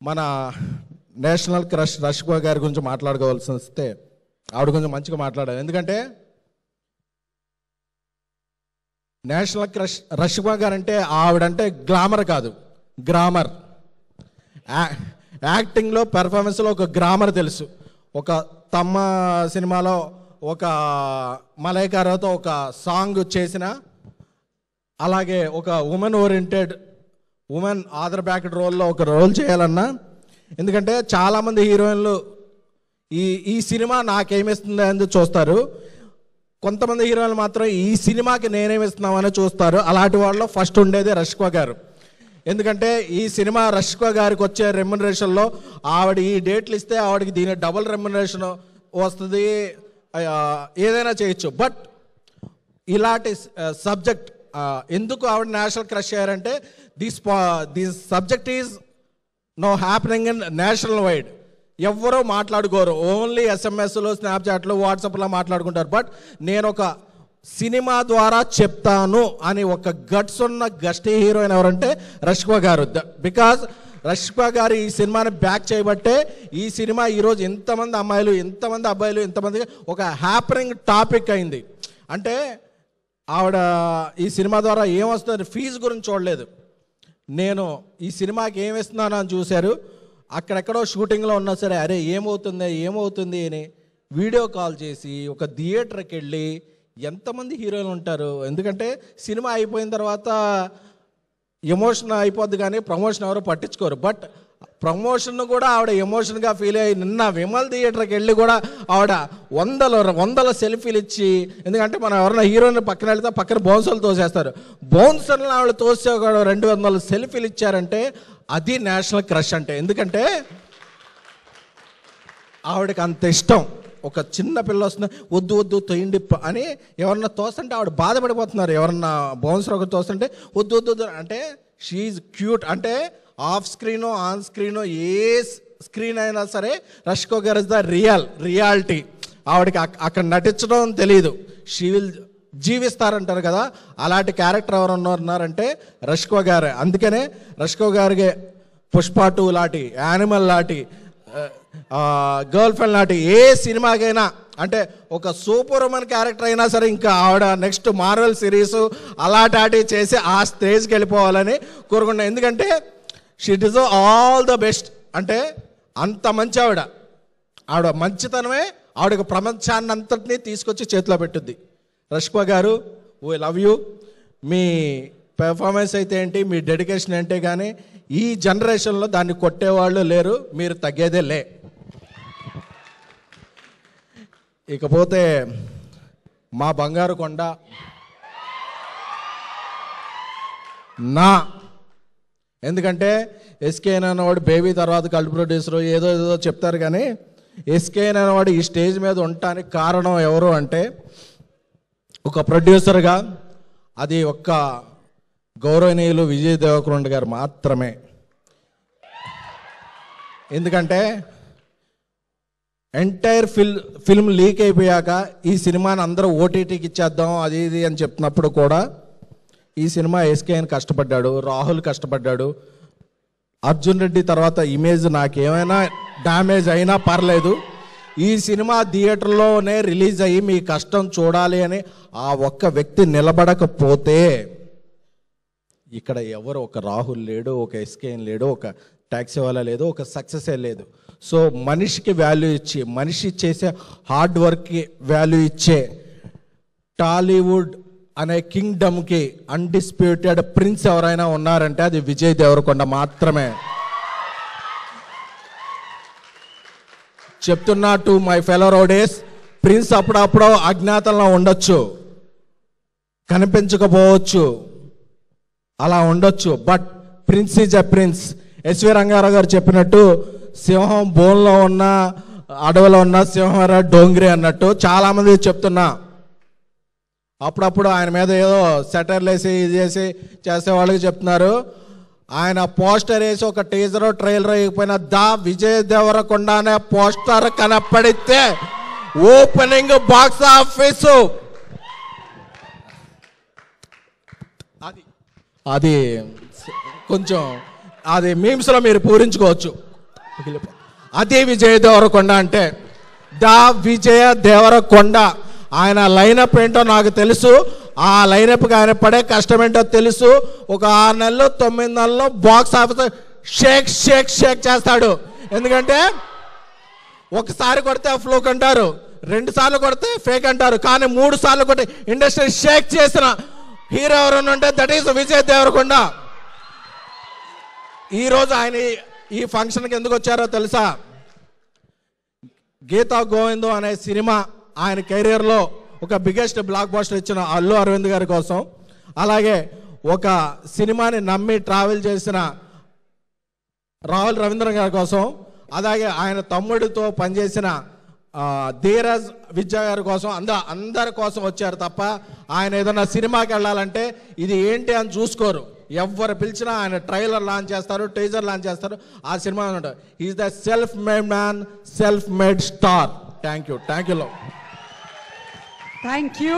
మన national crush Rashmika గారి గురించి మాట్లాడుకోవాల్సి వస్తే ఆవిడ కొంచెం మంచిగా మాట్లాడాలి. ఎందుకంటే నేషనల్ క్రష్ రష్మిక గారు అంటే ఆవిడంటే గ్లామర్ కాదు, గ్రామర్. యాక్టింగ్లో పెర్ఫార్మెన్స్లో ఒక గ్రామర్ తెలుసు. ఒక తమ్మ సినిమాలో ఒక మలైకారాతో ఒక సాంగ్ చేసిన, అలాగే ఒక women oriented women other backed రోల్లో ఒక రోల్ చేయాలన్నా, ఎందుకంటే చాలామంది హీరోయిన్లు ఈ సినిమా నాకేమిస్తుంది అని చూస్తారు, కొంతమంది హీరోయిన్లు మాత్రం ఈ సినిమాకి నేనేమిస్తున్నామని చూస్తారు. అలాంటి వాళ్ళలో ఫస్ట్ ఉండేది రష్మిక గారు. ఎందుకంటే ఈ సినిమా రష్మిక గారికి వచ్చే రెమ్యునరేషన్లో ఆవిడ ఈ డేట్లు ఇస్తే ఆవిడకి దీని డబుల్ రెమ్యునరేషన్ వస్తుంది, ఏదైనా చేయొచ్చు. బట్ ఇలాంటి సబ్జెక్ట్ ఎందుకు ఆవిడ నేషనల్ క్రష్ అయ్యారంటే this subject is no happening in national wide. ఎవ్వరూ మాట్లాడుకోరు, ఓన్లీ ఎస్ఎంఎస్లో, స్నాప్చాట్లో, వాట్సాప్లో మాట్లాడుకుంటారు. బట్ నేను ఒక సినిమా ద్వారా చెప్తాను అని ఒక గట్స్ ఉన్న గస్టీ హీరోయిన్ ఎవరంటే రష్మిక గారు. బికాజ్ రష్మిక గారు ఈ సినిమాని బ్యాక్ చేయబట్టే ఈ సినిమా ఈరోజు ఎంతమంది అమ్మాయిలు, ఎంతమంది అబ్బాయిలు, ఎంతమంది ఒక హ్యాపెనింగ్ టాపిక్ అయింది. అంటే ఆవిడ ఈ సినిమా ద్వారా ఏమొస్తుంది, ఫీజు గురించి చూడలేదు. నేను ఈ సినిమాకి ఏమిస్తున్నాను అని చూశారు. అక్కడెక్కడో షూటింగ్లో ఉన్నా సరే, అరే ఏమవుతుంది అని వీడియో కాల్ చేసి ఒక థియేటర్కి వెళ్ళి, ఎంతమంది హీరోయిన్లు ఉంటారు, ఎందుకంటే సినిమా అయిపోయిన తర్వాత ఎమోషన్ అయిపోద్ది కానీ ప్రమోషన్ ఎవరు పట్టించుకోరు. బట్ ప్రమోషన్ కూడా ఆవిడ ఎమోషన్గా ఫీల్ అయ్యి నిన్న విమల్ థియేటర్కి వెళ్ళి కూడా ఆవిడ వందల సెల్ఫీలు ఇచ్చి, ఎందుకంటే మనం ఎవరైనా హీరోయిన్ పక్కన వెళ్తే పక్కన బౌన్సర్లు తోసేస్తారు, బౌన్సర్లు ఆవిడ తోసే 200 సెల్ఫీలు ఇచ్చారంటే అది నేషనల్ క్రష్ అంటే. ఎందుకంటే ఆవిడకి అంత ఇష్టం. ఒక చిన్న పిల్ల వస్తుంది, వద్దు తొయ్యండి అని ఎవరన్నా తోస్తుంటే ఆవిడ బాధపడిపోతున్నారు. ఎవరన్నా బౌన్సర్ ఒకటి తోస్తుంటే వద్దు అంటే షీఈ్ క్యూట్. అంటే of screen on screen A screen అయినా సరే రష్మిక గారు ఇస్ ద రియాలిటీ. ఆవిడకి అక్కడ నటించడం తెలియదు, షీ విల్ జీవిస్తారంటారు కదా, అలాంటి క్యారెక్టర్ ఎవరు ఉన్నారంటే రష్మిక గారే. అందుకనే రష్మిక గారికి పుష్ప 2 లాంటి, యానిమల్ లాంటి, గర్ల్ ఫ్రెండ్ లాంటి ఏ సినిమాకైనా, అంటే ఒక సూపర్ ఉమెన్ క్యారెక్టర్ అయినా సరే ఇంకా ఆవిడ నెక్స్ట్ మార్వెల్ సిరీస్ అలాంటి చేసి ఆ స్టేజ్కి వెళ్ళిపోవాలని కోరుకున్నాను. ఎందుకంటే she deserve all the best. అంటే అంత మంచి ఆవిడ మంచితనమే ఆవిడకి ప్రపంచాన్ని అంతటినీ తీసుకొచ్చి చేతిలో పెట్టుద్ది. రష్మిక గారు, we love you. Me performance అయితే ఏంటి, మీ డెడికేషన్ ఏంటే కానీ ఈ జనరేషన్లో దాన్ని కొట్టేవాళ్ళు లేరు, మీరు తగ్గేదే లే. ఇకపోతే మా బంగారు కొండ ఎందుకంటే ఎస్కేఎన్ అనేవాడు బేబీ తర్వాత కల్ట్ ప్రొడ్యూసర్ ఏదో చెప్తారు, కానీ ఎస్కేఎన్ అనేవాడు ఈ స్టేజ్ మీద ఉండటానికి కారణం ఎవరు అంటే ఒక ప్రొడ్యూసర్గా అది ఒక్క గౌరవనీయులు విజయ్ దేవరకొండ గారు మాత్రమే. ఎందుకంటే ఎంటైర్ ఫిల్మ్ లీక్ అయిపోయాక ఈ సినిమాని అందరూ ఓటీటీకి ఇచ్చేద్దాం అది ఇది అని చెప్తున్నప్పుడు కూడా ఈ సినిమా ఎస్కేఎన్ కష్టపడ్డాడు, రాహుల్ కష్టపడ్డాడు. అర్జున్ రెడ్డి తర్వాత ఇమేజ్ నాకేమైనా డ్యామేజ్ అయినా పర్లేదు, ఈ సినిమా థియేటర్లోనే రిలీజ్ అయ్యి మీ కష్టం చూడాలి అని ఆ ఒక్క వ్యక్తి నిలబడకపోతే ఇక్కడ ఎవరు, ఒక రాహుల్ లేడు, ఒక ఎస్కేఎన్ లేడు, ఒక ట్యాక్సీ వాళ్ళ లేదు, ఒక సక్సెసే లేదు. సో మనిషికి వాల్యూ ఇచ్చి, మనిషి చేసే హార్డ్ వర్క్కి వాల్యూ ఇచ్చే టాలీవుడ్ అనే కింగ్డమ్కి అన్డిస్ప్యూటెడ్ ప్రిన్స్ ఎవరైనా ఉన్నారంటే అది విజయ్ దేవరకొండ మాత్రమే. చెప్తున్నా to my fellow rowdies, prince అప్పుడప్పుడు అజ్ఞాతంలో ఉండొచ్చు, కనిపించకపోవచ్చు, అలా ఉండొచ్చు, but prince is a prince. S V Ranga Rao garu చెప్పినట్టు సింహం బోన్లో ఉన్న, అడవిలో ఉన్న సింహం డోంగ్రీ అన్నట్టు చాలామంది చెప్తున్నా. అప్పుడప్పుడు ఆయన మీద ఏదో సెటర్లు వేసి ఇది చేసే వాళ్ళకి చెప్తున్నారు. ఆయన పోస్టర్ వేసి ఒక టీజర్ ట్రైలర్ అయిపోయిన విజయ్ దేవరకొండ అనే పోస్టర్ కనపడితే ఓపెనింగ్ బాక్స్ ఆఫీసు అది కొంచెం అది మీమ్స్లో మీరు పూరించుకోవచ్చు. అది విజయ్ దేవరకొండ అంటే. దా విజయ దేవరకొండ. ఆయన లైనప్ ఏంటో నాకు తెలుసు. ఆ లైనప్కి ఆయన పడే కష్టం ఏంటో తెలుసు. ఒక 6 నెలలు 9 నెలల్లో box office shake shake shake చేస్తాడు. ఎందుకంటే ఒకసారి కొడితే ఫ్లూక్ అంటారు, 2 సార్లు కొడితే ఫేక్ అంటారు, కానీ 3 సార్లు కొట్టి ఇండస్ట్రీ షేక్ చేసిన హీరో ఎవరైనా ఉంటే దట్ ఈస్ విజయ్ దేవరకొండ. ఈరోజు ఆయన ఈ ఫంక్షన్కి ఎందుకు వచ్చారో తెలుసా? గీతా గోవిందం అనే సినిమా ఆయన కెరీర్లో ఒక బిగ్గెస్ట్ బ్లాక్ బస్టర్ ఇచ్చిన అల్లు అరవింద్ గారి కోసం, అలాగే ఒక సినిమాని నమ్మి ట్రావెల్ చేసిన రాహుల్ రవీంద్ర గారి కోసం, అలాగే ఆయన తమ్ముడితో పనిచేసిన ధీరజ్ విద్యా గారి కోసం, అందరి కోసం వచ్చారు తప్ప ఆయన ఏదైనా సినిమాకి వెళ్ళాలంటే ఇది ఏంటి అని చూసుకోరు. ఎవరు పిలిచినా ఆయన ట్రైలర్ లాంచ్ చేస్తారు, టీజర్ లాంచ్ చేస్తారు, ఆ సినిమా ఉంటారు. Is the self made man, self made star. Thank you.